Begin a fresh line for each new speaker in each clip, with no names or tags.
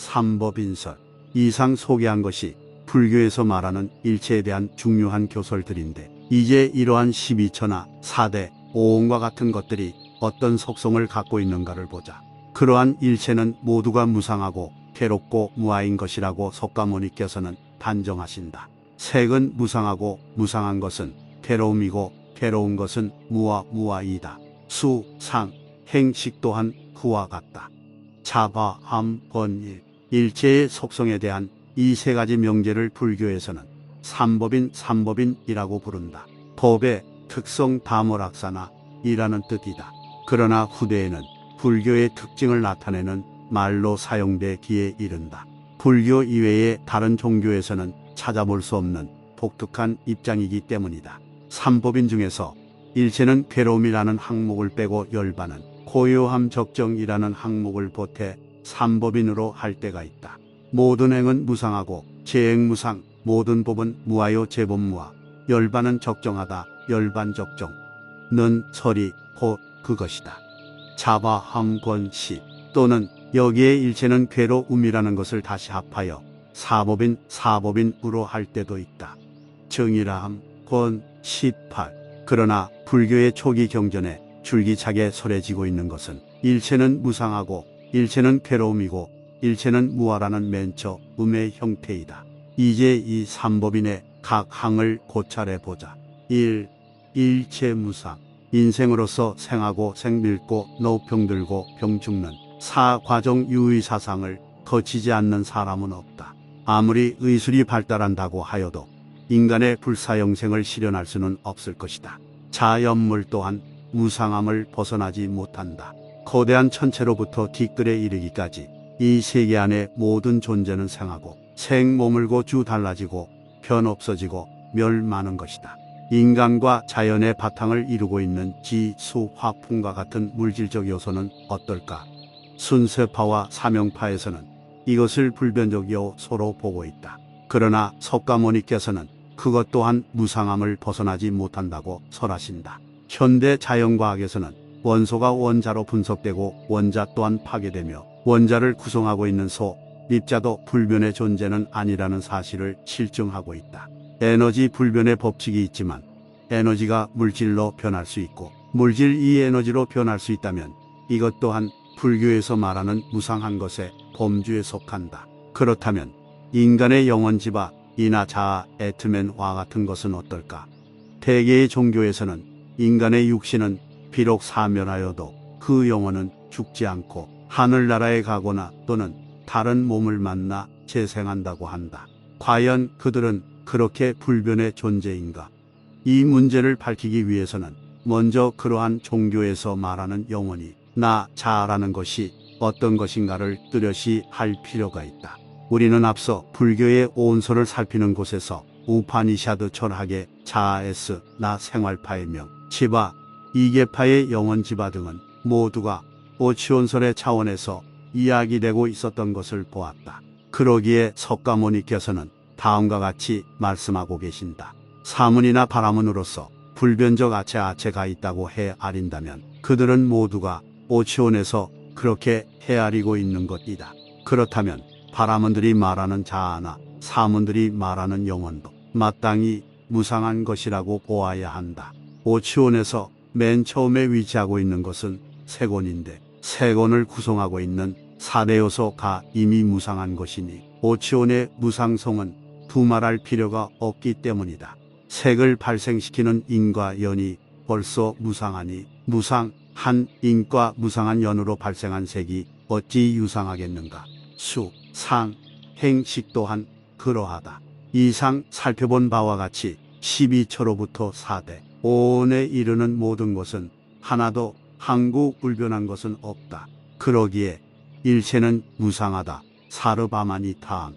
삼법인설. 이상 소개한 것이 불교에서 말하는 일체에 대한 중요한 교설들인데, 이제 이러한 12처나 사대, 오온과 같은 것들이 어떤 속성을 갖고 있는가를 보자. 그러한 일체는 모두가 무상하고 괴롭고 무아인 것이라고 석가모니께서는 단정하신다. 색은 무상하고 무상한 것은 괴로움이고 괴로운 것은 무아이다. 수, 상, 행식 또한 그와 같다. 자바, 함, 번일. 일체의 속성에 대한 이 세 가지 명제를 불교에서는 삼법인이라고 부른다. 법의 특성 다모락사나 이라는 뜻이다. 그러나 후대에는 불교의 특징을 나타내는 말로 사용되기에 이른다. 불교 이외의 다른 종교에서는 찾아볼 수 없는 독특한 입장이기 때문이다. 삼법인 중에서 일체는 괴로움이라는 항목을 빼고 열반은 고요함 적정이라는 항목을 보태 삼법인으로 할 때가 있다. 모든 행은 무상하고 재행무상, 모든 법은 무아요 재법무아, 열반은 적정하다, 열반적정는 설이 곧 그것이다. 자바함권시. 또는 여기에 일체는 괴로움이라는 것을 다시 합하여 사법인으로 할 때도 있다. 정이라함, 권, 18. 그러나 불교의 초기 경전에 줄기차게 설해지고 있는 것은 일체는 무상하고 일체는 괴로움이고 일체는 무아라는 맨 처음의 형태이다. 이제 이 삼법인의 각 항을 고찰해 보자. 1. 일체 무상. 인생으로서 생하고 생늙고 노병들고 병죽는 사과정 유의 사상을 거치지 않는 사람은 없다. 아무리 의술이 발달한다고 하여도 인간의 불사영생을 실현할 수는 없을 것이다. 자연물 또한 무상함을 벗어나지 못한다. 거대한 천체로부터 뒷글에 이르기까지 이 세계 안의 모든 존재는 생하고 생머물고 주 달라지고 변 없어지고 멸마는 것이다. 인간과 자연의 바탕을 이루고 있는 지, 수, 화, 풍과 같은 물질적 요소는 어떨까? 순세파와 사명파에서는 이것을 불변적 요소로 보고 있다. 그러나 석가모니께서는 그것 또한 무상함을 벗어나지 못한다고 설하신다. 현대 자연과학에서는 원소가 원자로 분석되고 원자 또한 파괴되며 원자를 구성하고 있는 소, 입자도 불변의 존재는 아니라는 사실을 실증하고 있다. 에너지 불변의 법칙이 있지만 에너지가 물질로 변할 수 있고 물질이 에너지로 변할 수 있다면 이것 또한 불교에서 말하는 무상한 것의 범주에 속한다. 그렇다면 인간의 영원지바, 이나 자아, 애트맨과 같은 것은 어떨까? 대개의 종교에서는 인간의 육신은 비록 사멸하여도 그 영혼은 죽지 않고 하늘나라에 가거나 또는 다른 몸을 만나 재생한다고 한다. 과연 그들은 그렇게 불변의 존재인가? 이 문제를 밝히기 위해서는 먼저 그러한 종교에서 말하는 영혼이 나 자아라는 것이 어떤 것인가를 뚜렷이 할 필요가 있다. 우리는 앞서 불교의 오온설을 살피는 곳에서 우파니샤드 철학의 자아에스 나 생활파의 명, 지바, 이계파의 영혼지바 등은 모두가 오치온설의 차원에서 이야기되고 있었던 것을 보았다. 그러기에 석가모니께서는 다음과 같이 말씀하고 계신다. 사문이나 바라문으로서 불변적 아체가 있다고 헤아린다면 그들은 모두가 오치온에서 그렇게 헤아리고 있는 것이다. 그렇다면 바라문들이 말하는 자아나 사문들이 말하는 영혼도 마땅히 무상한 것이라고 보아야 한다. 오치온에서 맨 처음에 위치하고 있는 것은 세곤인데 세곤을 구성하고 있는 4대 요소가 이미 무상한 것이니 오치온의 무상성은 두말할 필요가 없기 때문이다. 색을 발생시키는 인과 연이 벌써 무상하니 무상한 인과 무상한 연으로 발생한 색이 어찌 유상하겠는가. 수, 상, 행식 또한 그러하다. 이상 살펴본 바와 같이 12처로부터 4대, 오온에 이르는 모든 것은 하나도 항구불변한 것은 없다. 그러기에 일체는 무상하다. 사르바마니 타항.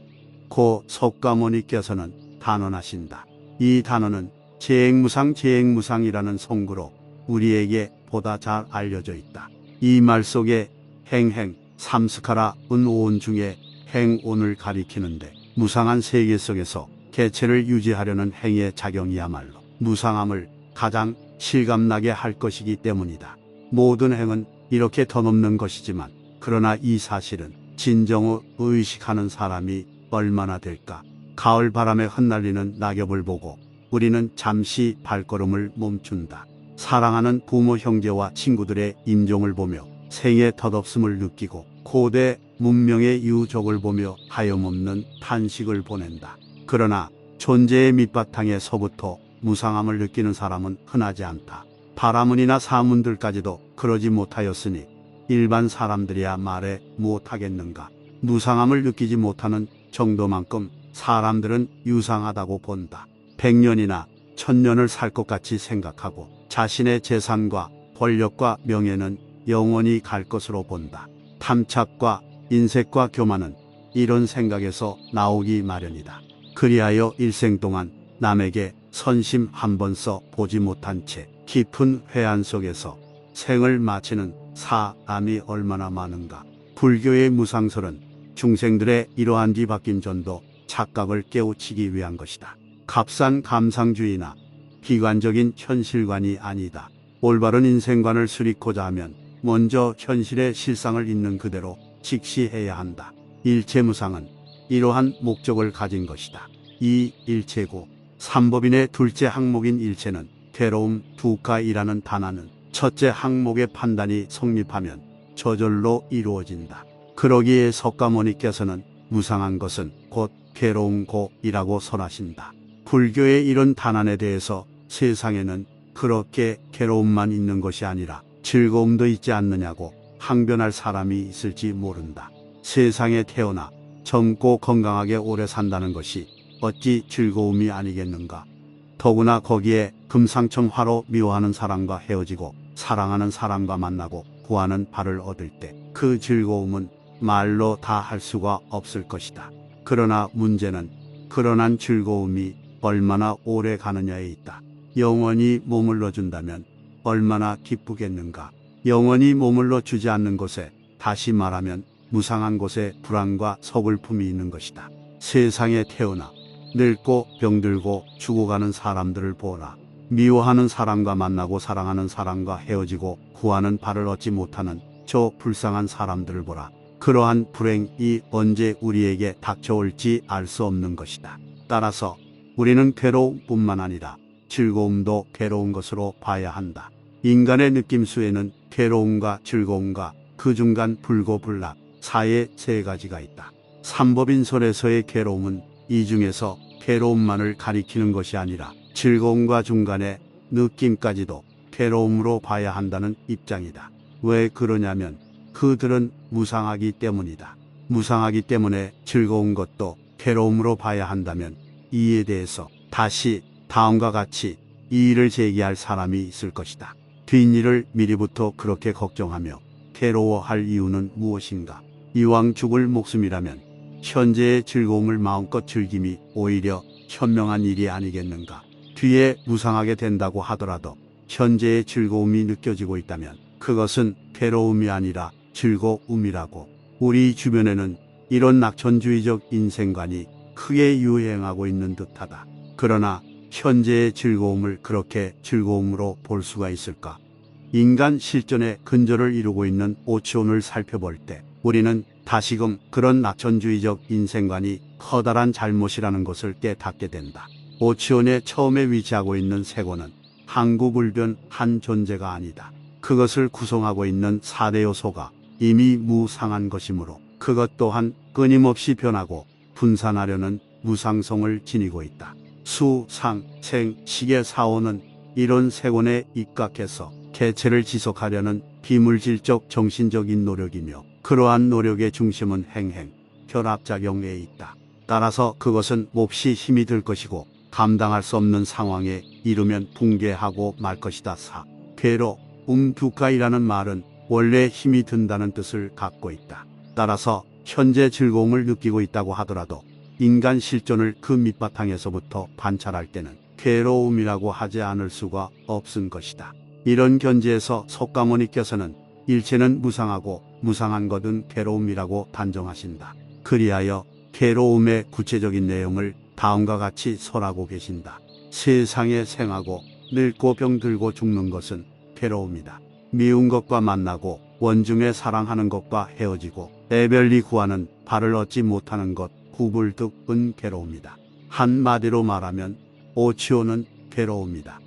고 석가모니께서는 단언하신다. 이 단언은 재행무상이라는 성구로 우리에게 보다 잘 알려져 있다. 이 말 속에 행행, 삼스카라, 오온 중에 행온을 가리키는데 무상한 세계 속에서 개체를 유지하려는 행의 작용이야말로 무상함을 가장 실감나게 할 것이기 때문이다. 모든 행은 이렇게 덧없는 것이지만 그러나 이 사실은 진정으로 의식하는 사람이 얼마나 될까? 가을 바람에 흩날리는 낙엽을 보고 우리는 잠시 발걸음을 멈춘다. 사랑하는 부모 형제와 친구들의 임종을 보며 생의 덧없음을 느끼고 고대 문명의 유적을 보며 하염없는 탄식을 보낸다. 그러나 존재의 밑바탕에서부터 무상함을 느끼는 사람은 흔하지 않다. 바라문이나 사문들까지도 그러지 못하였으니 일반 사람들이야 말해 못하겠는가. 무상함을 느끼지 못하는 정도만큼 사람들은 유상하다고 본다. 100년이나 1000년을 살 것 같이 생각하고 자신의 재산과 권력과 명예는 영원히 갈 것으로 본다. 탐착과 인색과 교만은 이런 생각에서 나오기 마련이다. 그리하여 일생 동안 남에게 선심 한 번 써 보지 못한 채 깊은 회한 속에서 생을 마치는 사람이 얼마나 많은가. 불교의 무상설은 중생들의 이러한 뒤바뀐 전도 착각을 깨우치기 위한 것이다. 값싼 감상주의나 비관적인 현실관이 아니다. 올바른 인생관을 수립하고자 하면 먼저 현실의 실상을 있는 그대로 직시해야 한다. 일체무상은 이러한 목적을 가진 것이다. 이 일체고 삼법인의 둘째 항목인 일체는 괴로움, 두가이라는 단어는 첫째 항목의 판단이 성립하면 저절로 이루어진다. 그러기에 석가모니께서는 무상한 것은 곧 괴로움고이라고 설하신다. 불교의 이런 단안에 대해서 세상에는 그렇게 괴로움만 있는 것이 아니라 즐거움도 있지 않느냐고 항변할 사람이 있을지 모른다. 세상에 태어나 젊고 건강하게 오래 산다는 것이 어찌 즐거움이 아니겠는가. 더구나 거기에 금상첨화로 미워하는 사람과 헤어지고 사랑하는 사람과 만나고 구하는 바를 얻을 때 그 즐거움은 말로 다 할 수가 없을 것이다. 그러나 문제는 그러한 즐거움이 얼마나 오래 가느냐에 있다. 영원히 머물러 준다면 얼마나 기쁘겠는가. 영원히 머물러 주지 않는 곳에, 다시 말하면 무상한 곳에 불안과 서글픔이 있는 것이다. 세상에 태어나 늙고 병들고 죽어가는 사람들을 보라. 미워하는 사람과 만나고 사랑하는 사람과 헤어지고 구하는 바를 얻지 못하는 저 불쌍한 사람들을 보라. 그러한 불행이 언제 우리에게 닥쳐올지 알 수 없는 것이다. 따라서 우리는 괴로움뿐만 아니라 즐거움도 괴로운 것으로 봐야 한다. 인간의 느낌수에는 괴로움과 즐거움과 그 중간 불고불락 사이에 세 가지가 있다. 삼법인설에서의 괴로움은 이 중에서 괴로움만을 가리키는 것이 아니라 즐거움과 중간의 느낌까지도 괴로움으로 봐야 한다는 입장이다. 왜 그러냐면 그들은 무상하기 때문이다. 무상하기 때문에 즐거운 것도 괴로움으로 봐야 한다면 이에 대해서 다시 다음과 같이 이의를 제기할 사람이 있을 것이다. 뒷일을 미리부터 그렇게 걱정하며 괴로워할 이유는 무엇인가? 이왕 죽을 목숨이라면 현재의 즐거움을 마음껏 즐김이 오히려 현명한 일이 아니겠는가? 뒤에 무상하게 된다고 하더라도 현재의 즐거움이 느껴지고 있다면 그것은 괴로움이 아니라 즐거움이라고. 우리 주변에는 이런 낙천주의적 인생관이 크게 유행하고 있는 듯하다. 그러나 현재의 즐거움을 그렇게 즐거움으로 볼 수가 있을까? 인간 실존의 근저를 이루고 있는 오치온을 살펴볼 때 우리는 다시금 그런 낙천주의적 인생관이 커다란 잘못이라는 것을 깨닫게 된다. 오치온에 처음에 위치하고 있는 세고는 항구불변 한 존재가 아니다. 그것을 구성하고 있는 4대 요소가 이미 무상한 것이므로 그것 또한 끊임없이 변하고 분산하려는 무상성을 지니고 있다. 수, 상, 생, 식의 사오는 이런 세곤에 입각해서 개체를 지속하려는 비물질적 정신적인 노력이며 그러한 노력의 중심은 행행, 결합작용에 있다. 따라서 그것은 몹시 힘이 들 것이고 감당할 수 없는 상황에 이르면 붕괴하고 말 것이다. 사, 괴로, 두가이라는 말은 원래 힘이 든다는 뜻을 갖고 있다. 따라서 현재 즐거움을 느끼고 있다고 하더라도 인간 실존을 그 밑바탕에서부터 관찰할 때는 괴로움이라고 하지 않을 수가 없은 것이다. 이런 견지에서 석가모니께서는 일체는 무상하고 무상한 것은 괴로움이라고 단정하신다. 그리하여 괴로움의 구체적인 내용을 다음과 같이 설하고 계신다. 세상에 생하고 늙고 병들고 죽는 것은 괴로움이다. 미운 것과 만나고 원중에 사랑하는 것과 헤어지고 애별리 구하는 발을 얻지 못하는 것 구불득은 괴로움이다. 한마디로 말하면 오치오는 괴로움이다.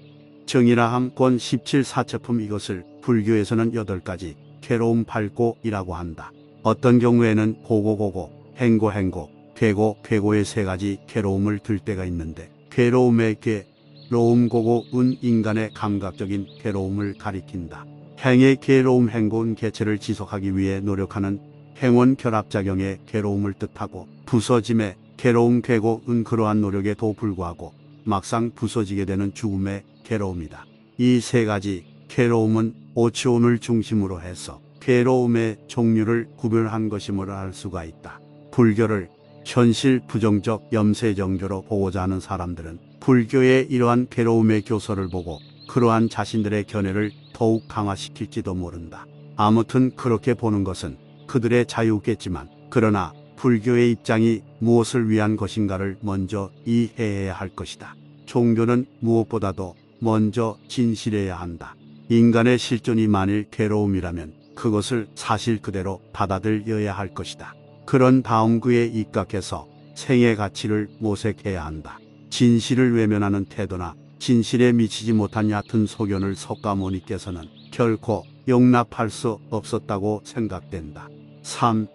정의라함 권 17사체품 이것을 불교에서는 8가지 괴로움 발고이라고 한다. 어떤 경우에는 고고고고, 행고행고, 괴고괴고의 3가지 괴로움을 들 때가 있는데 괴로움의 괴로움 고고은 인간의 감각적인 괴로움을 가리킨다. 행의 괴로움 행고은 개체를 지속하기 위해 노력하는 행원 결합작용의 괴로움을 뜻하고 부서짐의 괴로움 괴고은 그러한 노력에도 불구하고 막상 부서지게 되는 죽음의 괴로움이다. 이 3가지 괴로움은 오치온을 중심으로 해서 괴로움의 종류를 구별한 것임을 알 수가 있다. 불교를 현실 부정적 염세정교로 보고자 하는 사람들은 불교의 이러한 괴로움의 교서를 보고 그러한 자신들의 견해를 더욱 강화시킬지도 모른다. 아무튼 그렇게 보는 것은 그들의 자유겠지만 그러나 불교의 입장이 무엇을 위한 것인가를 먼저 이해해야 할 것이다. 종교는 무엇보다도 먼저 진실해야 한다. 인간의 실존이 만일 괴로움이라면 그것을 사실 그대로 받아들여야 할 것이다. 그런 다음 그에 입각해서 생의 가치를 모색해야 한다. 진실을 외면하는 태도나 진실에 미치지 못한 얕은 소견을 석가모니께서는 결코 용납할 수 없었다고 생각된다. 3.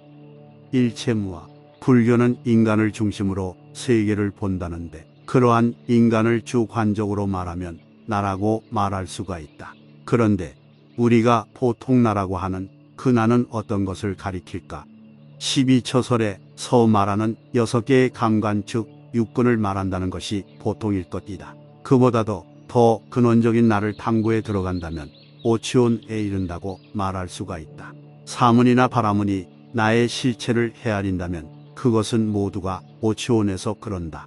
일체무아. 불교는 인간을 중심으로 세계를 본다는데 그러한 인간을 주관적으로 말하면 나라고 말할 수가 있다. 그런데 우리가 보통 나라고 하는 그 나는 어떤 것을 가리킬까? 12처설에 말하는 6개의 감관 즉 육근을 말한다는 것이 보통일 것이다. 그보다도 더 근원적인 나를 탐구에 들어간다면 오치온에 이른다고 말할 수가 있다. 사문이나 바라문이 나의 실체를 헤아린다면 그것은 모두가 오치온에서 그런다.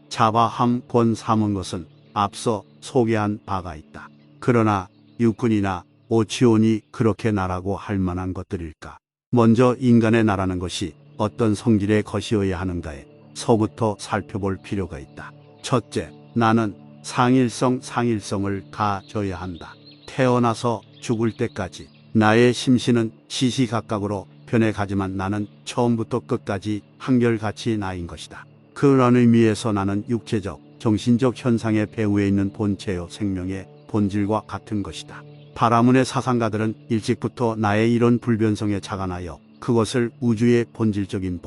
자바함 권 3은 것은 앞서 소개한 바가 있다. 그러나 육근이나 오치온이 그렇게 나라고 할 만한 것들일까? 먼저 인간의 나라는 것이 어떤 성질의 것이어야 하는가에 서부터 살펴볼 필요가 있다. 첫째, 나는 상일성을 가져야 한다. 태어나서 죽을 때까지 나의 심신은 시시각각으로 변해가지만 나는 처음부터 끝까지 한결같이 나인 것이다. 그런 의미에서 나는 육체적, 정신적 현상의 배후에 있는 본체요 생명의 본질과 같은 것이다. 바라문의 사상가들은 일찍부터 나의 이런 불변성에 자간하여 그것을 우주의 본질적인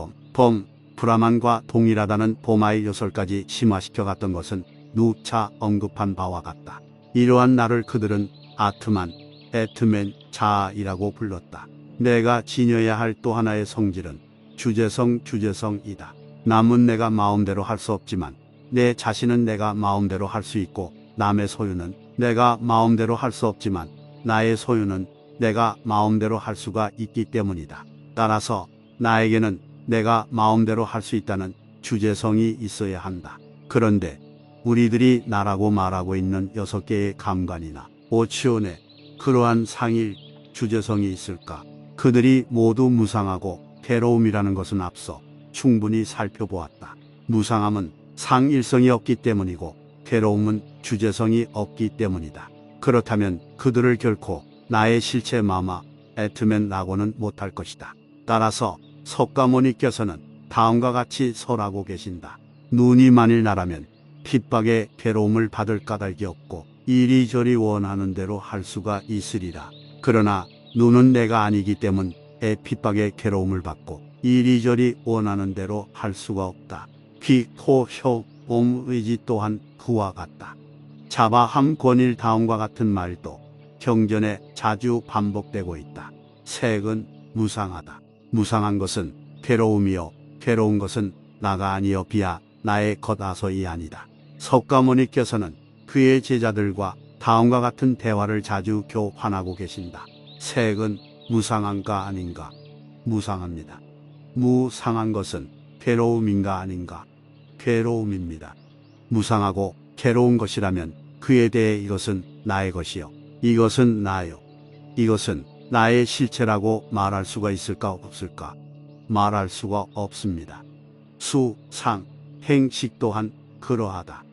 브라만과 동일하다는 보마의 요설까지 심화시켜 갔던 것은 누차 언급한 바와 같다. 이러한 나를 그들은 아트만, 애트맨, 자아이라고 불렀다. 내가 지녀야 할 또 하나의 성질은 주제성이다. 남은 내가 마음대로 할 수 없지만 내 자신은 내가 마음대로 할 수 있고 남의 소유는 내가 마음대로 할 수 없지만 나의 소유는 내가 마음대로 할 수가 있기 때문이다. 따라서 나에게는 내가 마음대로 할 수 있다는 주제성이 있어야 한다. 그런데 우리들이 나라고 말하고 있는 6개의 감관이나 오치온에 그러한 상일 주제성이 있을까? 그들이 모두 무상하고 괴로움이라는 것은 앞서 충분히 살펴보았다. 무상함은 상일성이 없기 때문이고 괴로움은 주제성이 없기 때문이다. 그렇다면 그들을 결코 나의 실체 마마 애트맨라고는 못할 것이다. 따라서 석가모니께서는 다음과 같이 설하고 계신다. 눈이 만일 나라면 핍박의 괴로움을 받을 까닭이 없고 이리저리 원하는 대로 할 수가 있으리라. 그러나 눈은 내가 아니기 때문에 핍박의 괴로움을 받고 이리저리 원하는 대로 할 수가 없다. 귀, 코, 혀, 몸, 의지 또한 그와 같다. 자바함 권일 다음과 같은 말도 경전에 자주 반복되고 있다. 색은 무상하다. 무상한 것은 괴로움이요 괴로운 것은 나가 아니여 비야 나의 것아서이 아니다. 석가모니께서는 그의 제자들과 다음과 같은 대화를 자주 교환하고 계신다. 색은 무상한가 아닌가? 무상합니다. 무상한 것은 괴로움인가 아닌가? 괴로움입니다. 무상하고 괴로운 것이라면 그에 대해 이것은 나의 것이요 이것은 나요 이것은 나의 실체라고 말할 수가 있을까 없을까? 말할 수가 없습니다. 수, 상, 행식 또한 그러하다.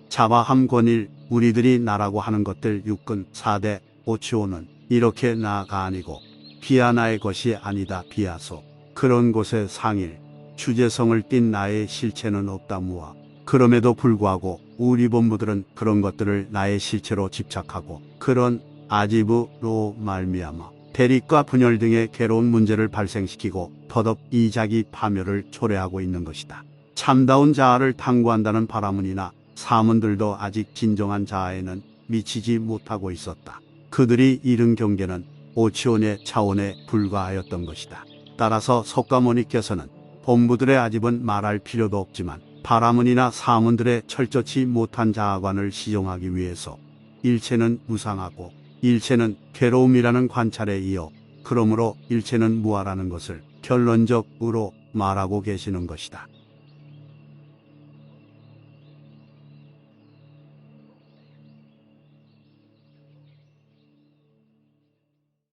자바함 권일 우리들이 나라고 하는 것들 육근 4대 오치오는 이렇게 나가 아니고 비야 나의 것이 아니다 비야소. 그런 곳에 상일, 주제성을 띤 나의 실체는 없다무와 그럼에도 불구하고 우리 본부들은 그런 것들을 나의 실체로 집착하고 그런 아집으로 말미암아 대립과 분열 등의 괴로운 문제를 발생시키고 더덕 이 자기 파멸을 초래하고 있는 것이다. 참다운 자아를 탐구한다는 바라문이나 사문들도 아직 진정한 자아에는 미치지 못하고 있었다. 그들이 이른 경계는 오치온의 차원에 불과하였던 것이다. 따라서 석가모니께서는 본부들의 아집은 말할 필요도 없지만 바라문이나 사문들의 철저치 못한 자아관을 시정하기 위해서 일체는 무상하고 일체는 괴로움이라는 관찰에 이어 그러므로 일체는 무아라는 것을 결론적으로 말하고 계시는 것이다.